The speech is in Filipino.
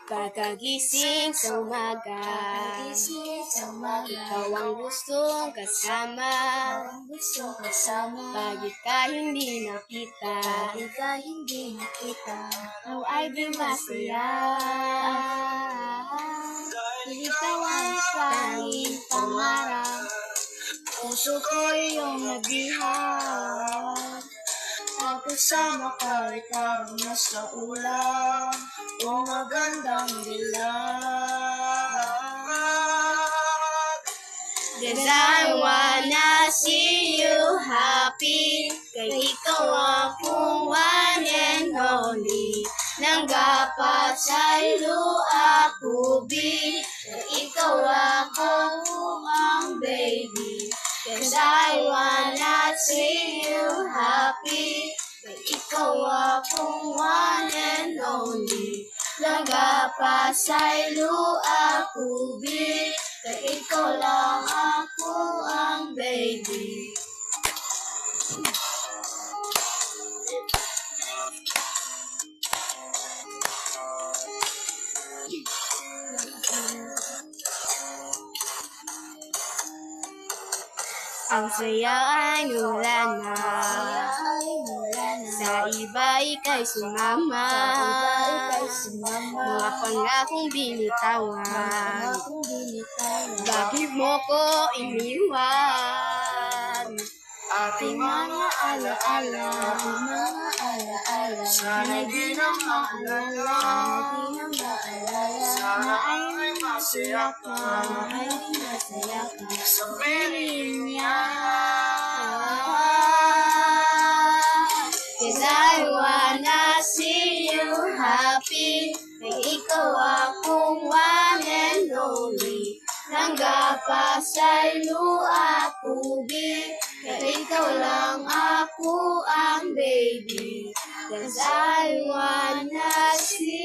Pagkagising sa umaga, ikaw ang gustong kasama. Bakit ka hindi nakita? Ikaw ay di masaya. Ikaw ang tanging pangarap. Puso ko iyong nabihag. Ang kasama ka ay parang nasa ulan o magandang dilag. Cause I wanna see you happy. Kay ikaw akong one and only. Nanggapat sa'yo ako, B. Kay ikaw akong ang baby. Cause I wanna see you happy. Kay ikaw akong one and only. Nagapa sa'yo ako, B. Kay ikaw lang ako ang baby. Ang saya ay wala na. Sa iba ika'y sumama. Mga pangakong binitawan. Bakit mo ko iniwan? Ating mga alaala. Sana'y di na maalala. Sana ay masaya ka. Sa piling niya. Cause I wanna see you happy. Kay ikaw akong one and only. Nanggapa sa'yo ako, B. Kay ikaw lang ako ang baby. Cause I wanna see